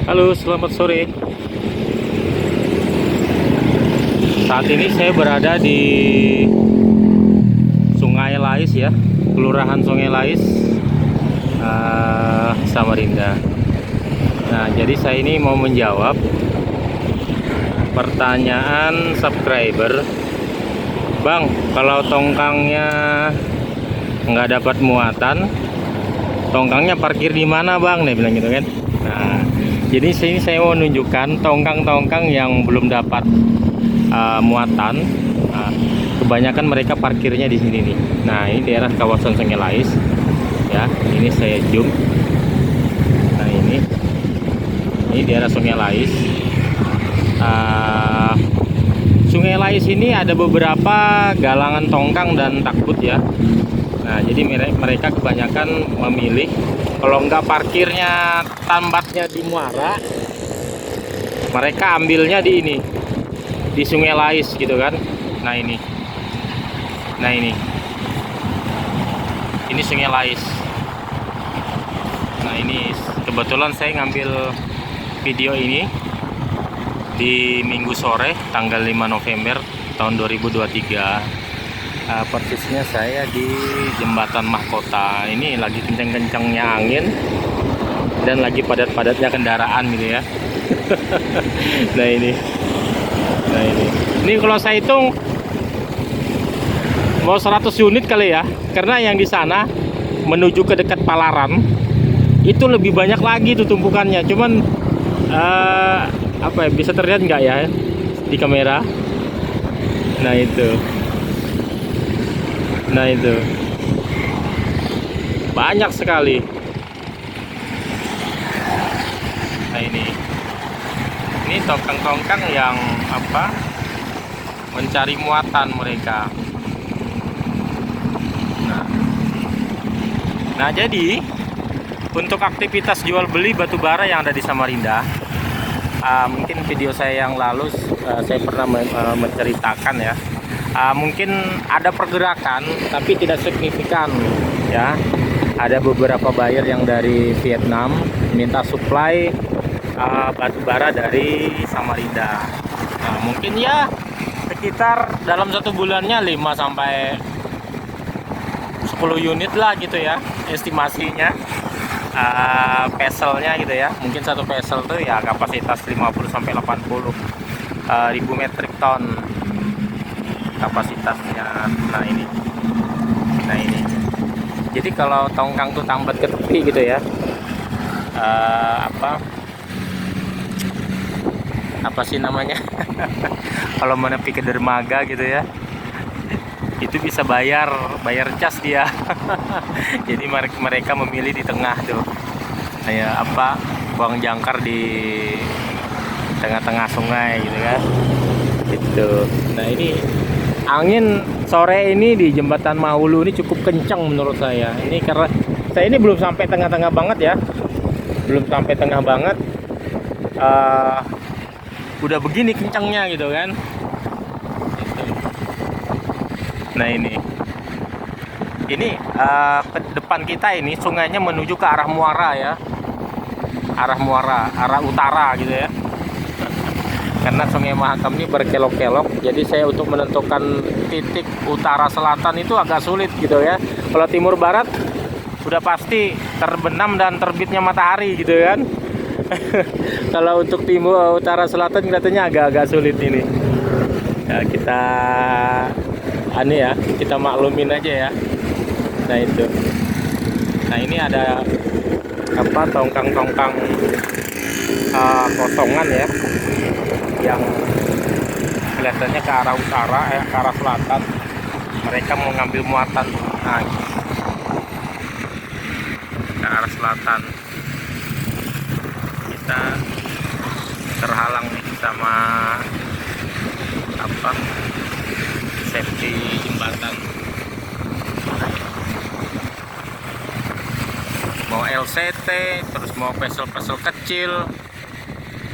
Halo, selamat sore. Saat ini saya berada di Sungai Lais ya, Kelurahan Sungai Lais, Samarinda. Nah, jadi saya ini mau menjawab pertanyaan subscriber. Bang, kalau tongkangnya nggak dapat muatan, tongkangnya parkir di mana bang? Dia bilang gitu kan. Nah, jadi sini saya mau menunjukkan tongkang-tongkang yang belum dapat muatan. Nah, kebanyakan mereka parkirnya di sini nih. Nah, ini daerah kawasan Sungai Lais. Ya, ini saya zoom. Nah, ini daerah Sungai Lais. Sungai Lais ini ada beberapa galangan tongkang dan takbut ya. Nah, jadi mereka kebanyakan memilih kalau nggak parkirnya tambatnya di muara, mereka ambilnya di ini, di Sungai Lais gitu kan. Nah ini Sungai Lais. Nah ini kebetulan saya ngambil video ini di Minggu sore tanggal 5 November tahun 2023. Persisnya saya di Jembatan Mahkota. Ini lagi kenceng-kencengnya angin dan lagi padat-padatnya kendaraan gitu ya. Nah ini kalau saya hitung mau 100 unit kali ya, karena yang di sana menuju ke dekat Palaran itu lebih banyak lagi tuh tumpukannya. Cuman apa ya, bisa terlihat nggak ya di kamera? Nah itu banyak sekali. Nah ini tongkang-tongkang yang apa, mencari muatan mereka. Nah jadi untuk aktivitas jual beli batu bara yang ada di Samarinda, mungkin video saya yang lalu saya pernah menceritakan ya. Mungkin ada pergerakan tapi tidak signifikan ya. Ada beberapa buyer yang dari Vietnam minta supply batu bara dari Samarinda. Nah, mungkin ya sekitar dalam satu bulannya 5 sampai 10 unit lah gitu ya estimasinya. Peselnya gitu ya, mungkin satu pesel tuh ya kapasitas 50 sampai 80 ribu metrik ton kapasitasnya. Nah ini jadi kalau tongkang tuh tambat ke tepi gitu ya, apa sih namanya kalau menepi ke dermaga gitu ya, itu bisa bayar cas dia. Jadi mereka memilih di tengah tuh, kayak apa, buang jangkar di tengah-tengah sungai gitu kan. Itu. Nah ini angin sore ini di Jembatan Mahulu ini cukup kencang menurut saya. Ini karena saya ini belum sampai tengah-tengah banget ya, belum sampai tengah banget. Udah begini kencangnya gitu kan. Nah ini ke depan kita ini sungainya menuju ke arah muara ya, arah utara gitu ya. Karena Sungai Mahakam ini berkelok-kelok, jadi saya untuk menentukan titik utara selatan itu agak sulit gitu ya. Kalau timur barat sudah pasti terbenam dan terbitnya matahari gitu kan. Kalau untuk timur utara selatan kelihatannya agak-agak sulit ini ya. Kita maklumin aja ya. Nah itu, nah ini ada apa, tongkang-tongkang kosongan ya, yang kelihatannya ke arah utara, ke arah selatan. Mereka mau ngambil muatan. Nah, ke arah selatan. Kita terhalang nih sama apa, safety jembatan. Mau LCT, terus mau pesel-pesel kecil,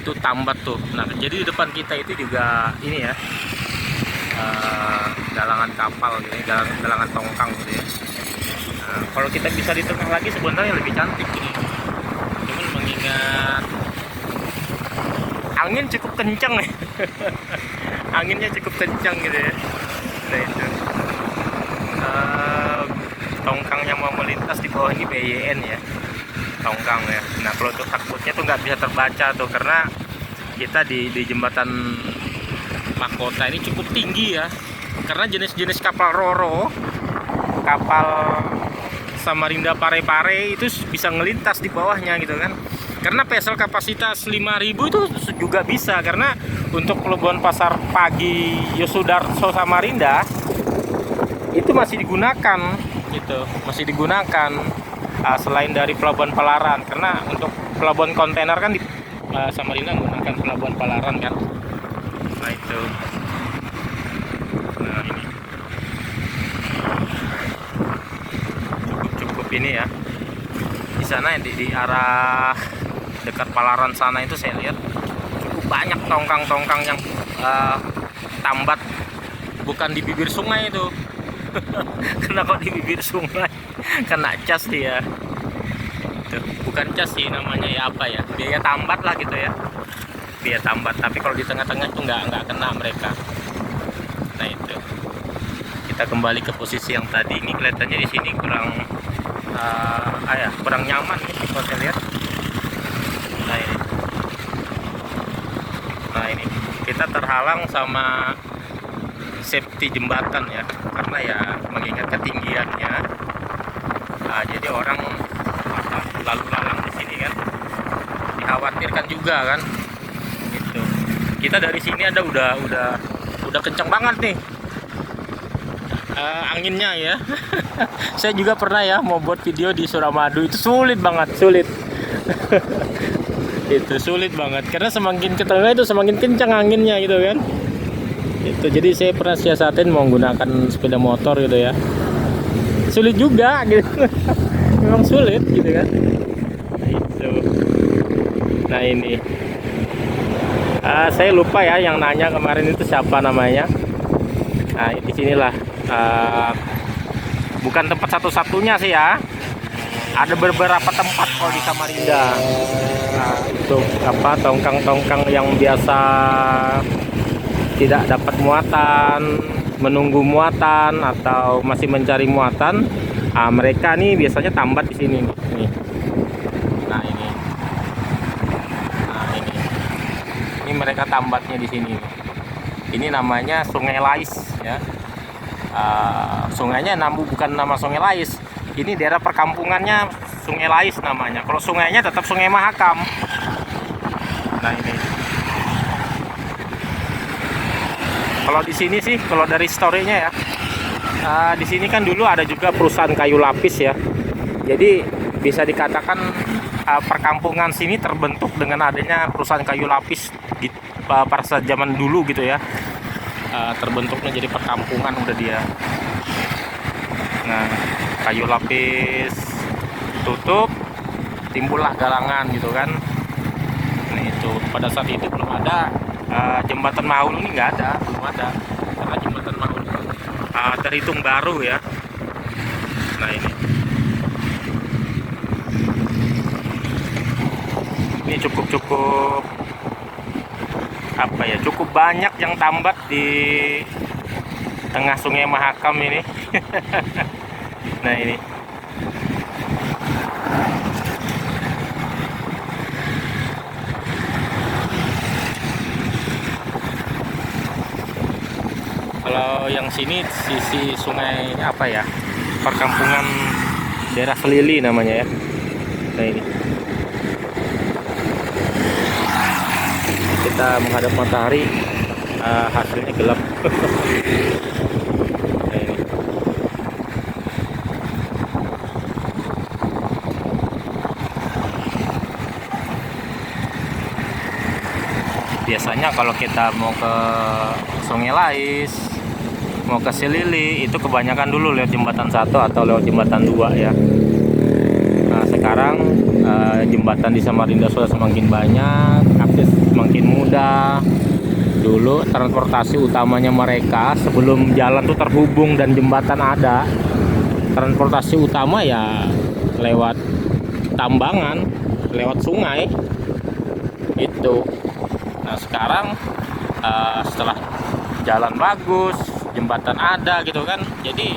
itu tambat tuh. Nah jadi di depan kita itu juga ini ya, galangan kapal gitu ya, galangan tongkang gitu ya. Nah, kalau kita bisa di tengah lagi sebenarnya lebih cantik ini. Cuman mengingat angin cukup kencang nih. Anginnya cukup kencang gitu ya. Nah itu tongkang yang mau melintas di bawah ini BYN ya, tongkang ya. Nah kalau untuk takutnya tuh nggak bisa terbaca tuh, karena kita di jembatan mahkota ini cukup tinggi ya, karena jenis-jenis kapal roro, kapal Samarinda Pare-Pare itu bisa ngelintas di bawahnya gitu kan. Karena vessel kapasitas 5.000 itu juga bisa, karena untuk pelabuhan pasar pagi Yosudarso Samarinda itu masih digunakan gitu, masih digunakan selain dari pelabuhan Palaran, karena untuk pelabuhan kontainer kan di Samarinda menggunakan pelabuhan Palaran kan. Nah itu, nah ini cukup ini ya. Di sana di arah dekat Palaran sana itu saya lihat cukup banyak tongkang-tongkang yang tambat, bukan di bibir sungai itu. Karena kok di bibir sungai kena cas dia. Tuh, bukan cas sih namanya ya, apa ya, biaya tambat lah gitu ya, biaya tambat. Tapi kalau di tengah-tengah itu nggak kena mereka. Nah itu, kita kembali ke posisi yang tadi. Ini kelihatannya di sini kurang kurang nyaman nih kalau saya lihat. Nah ini kita terhalang sama safety jembatan ya, karena ya mengingat ketinggiannya. Nah, jadi orang lalu lalang di sini kan dikhawatirkan juga kan. Gitu. Kita dari sini ada udah kencang banget nih anginnya ya. Saya juga pernah ya mau buat video di Suramadu, itu sulit banget, sulit. Itu sulit banget karena semakin ke tengah itu semakin kencang anginnya gitu kan. Itu jadi saya pernah siasatin mau menggunakan sepeda motor gitu ya, sulit juga gitu. Memang sulit gitu kan. Nah itu, nah ini saya lupa ya yang nanya kemarin itu siapa namanya. Nah di sinilah bukan tempat satu-satunya sih ya, ada beberapa tempat kalau di Samarinda. Nah itu apa, tongkang-tongkang yang biasa tidak dapat muatan, menunggu muatan atau masih mencari muatan, mereka nih biasanya tambat di sini nih. Nah ini mereka tambatnya di sini. Ini namanya Sungai Lais ya. Sungainya bukan nama Sungai Lais. Ini daerah perkampungannya Sungai Lais namanya. Kalau sungainya tetap Sungai Mahakam. Nah ini. Kalau di sini sih, kalau dari story-nya ya, di sini kan dulu ada juga perusahaan kayu lapis ya. Jadi bisa dikatakan perkampungan sini terbentuk dengan adanya perusahaan kayu lapis di pada zaman dulu gitu ya. Terbentuknya jadi perkampungan udah dia. Nah, kayu lapis tutup, timbullah galangan gitu kan. Nah itu pada saat itu belum ada jembatan Mahulu, ini nggak ada, belum ada, karena jembatan Mahulu terhitung baru ya. Nah ini cukup apa ya, cukup banyak yang tambat di tengah Sungai Mahakam ini. Nah ini kalau yang sini sisi sungai apa ya, perkampungan daerah Selili namanya ya. Nah ini kita menghadap matahari, hasilnya gelap. Nah ini biasanya kalau kita mau ke Sungai Lais, mau ke Selili, itu kebanyakan dulu lewat jembatan 1 atau lewat jembatan 2 ya. Nah sekarang jembatan di Samarinda sudah semakin banyak, akses semakin mudah. Dulu transportasi utamanya mereka sebelum jalan tuh terhubung dan jembatan ada, transportasi utama ya lewat tambangan, lewat sungai itu. Nah sekarang setelah jalan bagus, jembatan ada gitu kan, jadi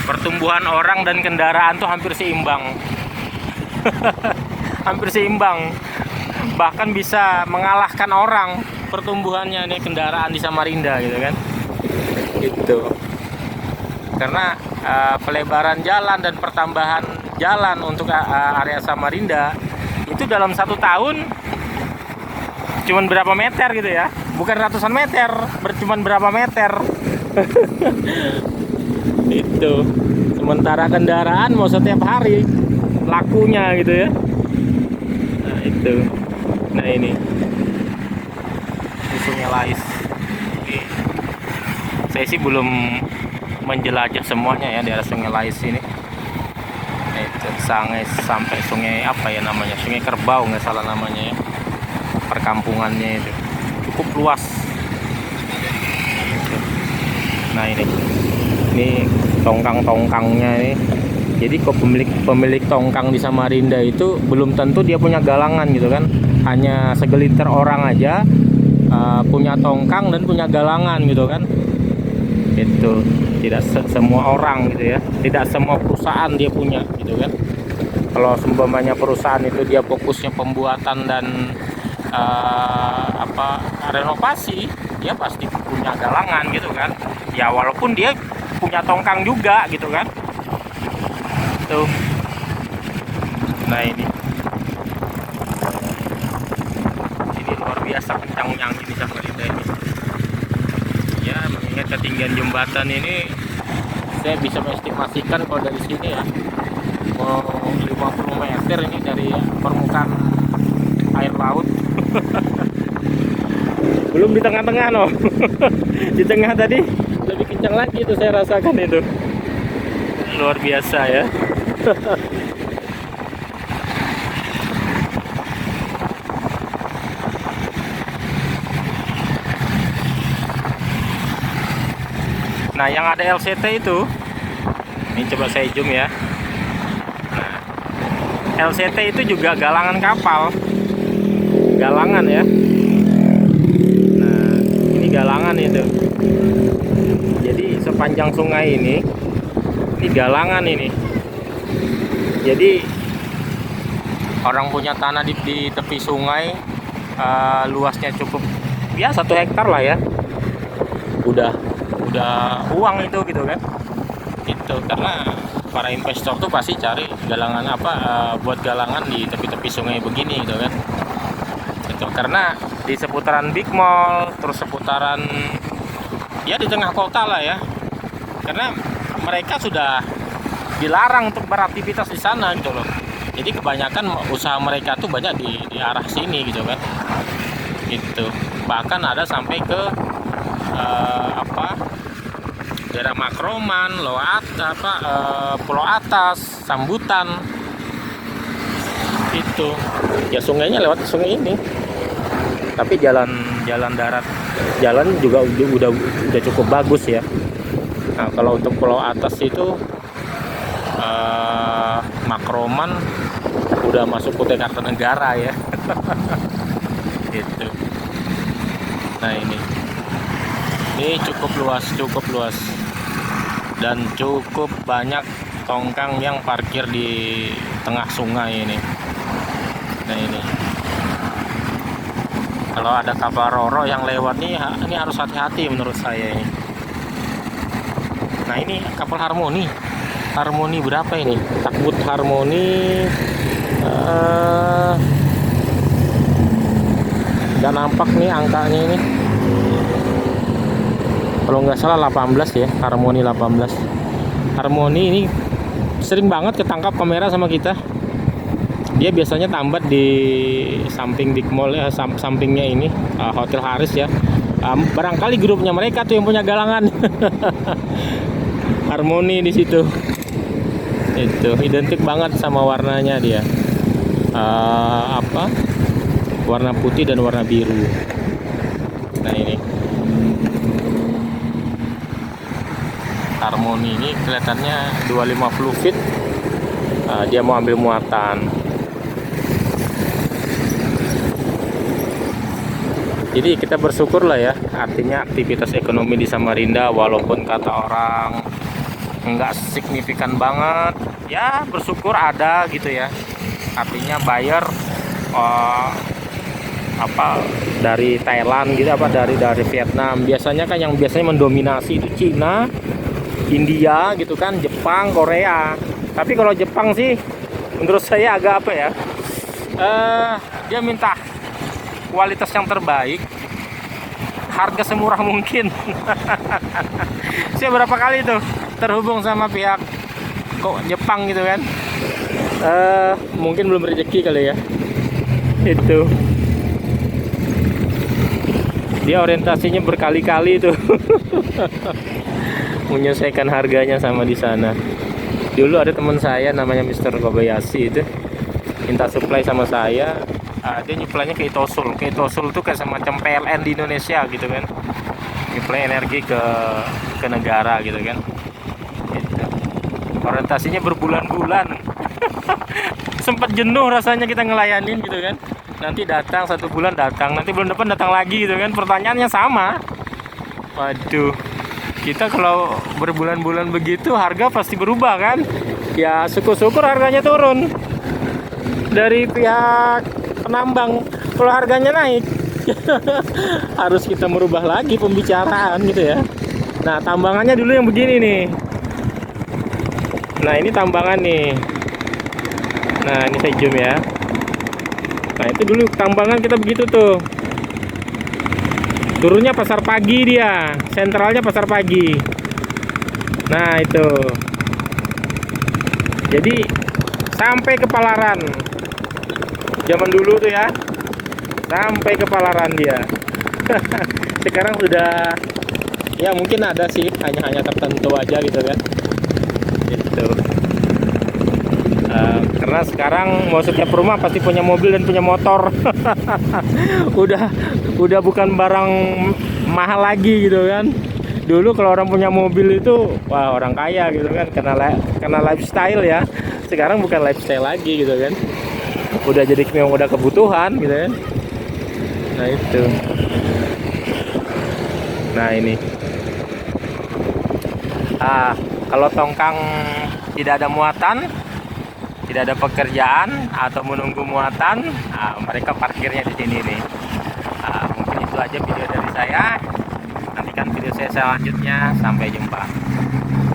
pertumbuhan orang dan kendaraan tuh hampir seimbang. Hampir seimbang, bahkan bisa mengalahkan orang pertumbuhannya nih kendaraan di Samarinda gitu kan. Gitu. Karena pelebaran jalan dan pertambahan jalan untuk area Samarinda itu dalam 1 tahun cuman berapa meter gitu ya, bukan ratusan meter, cuman berapa meter. Itu sementara kendaraan mau setiap hari lakunya gitu ya. Nah itu, nah ini Sungai Lais. Saya sih belum menjelajah semuanya ya daerah Sungai Lais ini. Nah, itu sampai sungai apa ya namanya, Sungai Kerbau nggak salah namanya ya, perkampungannya itu cukup luas. Nah ini tongkang-tongkangnya ini. Jadi kok pemilik tongkang di Samarinda itu belum tentu dia punya galangan gitu kan. Hanya segelintir orang aja punya tongkang dan punya galangan gitu kan. Itu tidak semua orang gitu ya, tidak semua perusahaan dia punya gitu kan. Kalau seumpamanya perusahaan itu dia fokusnya pembuatan dan renovasi, dia pasti punya galangan gitu kan ya, walaupun dia punya tongkang juga gitu kan. Tuh, nah ini luar biasa kencangnya angin di Samarinda ini ya. Mengingat ketinggian jembatan ini, saya bisa mengestimasikan kalau dari sini ya mau 50 meter ini dari permukaan air laut. Belum di tengah-tengah loh. Di tengah tadi lebih kencang lagi itu, saya rasakan itu. Luar biasa ya. Nah yang ada LCT itu, ini coba saya zoom ya. Nah, LCT itu juga galangan kapal, galangan ya. Nah ini galangan itu, jadi sepanjang sungai ini galangan ini. Jadi orang punya tanah di tepi sungai, luasnya cukup ya 1 hektar lah ya, udah uang itu gitu kan. Itu karena para investor tuh pasti cari galangan buat galangan di tepi-tepi sungai begini gitu kan. Itu karena di seputaran Big Mall, terus seputaran ya di tengah kota lah ya, karena mereka sudah dilarang untuk beraktivitas di sana gitu loh. Jadi kebanyakan usaha mereka tuh banyak di arah sini gitu kan. Itu bahkan ada sampai ke daerah Makroman, Pulau Atas, Sambutan. Itu ya sungainya lewat sungai ini. Tapi jalan darat, jalan juga udah cukup bagus ya. Nah kalau untuk Pulau Atas itu Makroman udah masuk Kutai Kartanegara ya. Itu. Nah ini cukup luas dan cukup banyak tongkang yang parkir di tengah sungai ini. Nah ini kalau ada kapal roro yang lewat nih, ini harus hati-hati menurut saya ini. Nah ini kapal Harmoni berapa ini? Takbut Harmoni nggak nampak nih angkanya ini. Kalau nggak salah 18 ya, Harmoni 18. Harmoni ini sering banget ketangkap kamera sama kita. Dia biasanya tambat di samping Big Mall ya, sampingnya ini Hotel Haris ya. Barangkali grupnya mereka tuh yang punya galangan. Harmoni di situ. Itu identik banget sama warnanya dia. Warna putih dan warna biru. Nah ini Harmoni ini kelihatannya 250 feet. Dia mau ambil muatan. Jadi kita bersyukur lah ya, artinya aktivitas ekonomi di Samarinda walaupun kata orang nggak signifikan banget, ya bersyukur ada gitu ya. Artinya buyer apa dari Thailand gitu, apa dari Vietnam. Biasanya kan yang biasanya mendominasi itu Cina, India gitu kan, Jepang, Korea. Tapi kalau Jepang sih menurut saya agak apa ya? Dia minta kualitas yang terbaik, harga semurah mungkin. Saya berapa kali tuh terhubung sama pihak kok Jepang gitu kan. Mungkin belum rezeki kali ya. Itu dia orientasinya berkali-kali tuh. Menyesuaikan harganya sama di sana. Dulu ada teman saya namanya Mr. Kobayashi itu minta supply sama saya. Dia nyuplainya ke Itosul. Ke Itosul tuh kayak semacam PLN di Indonesia gitu kan. Nyuplai energi ke negara gitu kan. Gitu. Orientasinya berbulan-bulan. Sempat jenuh rasanya kita ngelayanin gitu kan. Nanti datang 1 bulan datang, nanti bulan depan datang lagi gitu kan. Pertanyaannya sama. Waduh. Kita kalau berbulan-bulan begitu harga pasti berubah kan. Ya syukur-syukur harganya turun dari pihak penambang. Kalau harganya naik harus kita merubah lagi pembicaraan gitu ya. Nah tambangannya dulu yang begini nih. Nah ini tambangan nih. Nah ini saya zoom ya. Nah itu dulu tambangan kita begitu tuh. Turunnya pasar pagi dia, sentralnya pasar pagi. Nah itu. Jadi sampai ke Palaran. Zaman dulu tuh ya, sampai ke Palaran dia. Sekarang sudah, ya mungkin ada sih, hanya tertentu aja gitu kan. Gitu. Karena sekarang mau setiap rumah pasti punya mobil dan punya motor. udah bukan barang mahal lagi gitu kan. Dulu kalau orang punya mobil itu wah orang kaya gitu kan, karena lifestyle ya. Sekarang bukan lifestyle lagi gitu kan. Udah jadi memang udah kebutuhan gitu kan. Nah itu. Nah ini. Kalau tongkang tidak ada muatan, tidak ada pekerjaan atau menunggu muatan, mereka parkirnya di sini nih. Mungkin itu aja video dari saya. Nantikan video saya selanjutnya. Sampai jumpa.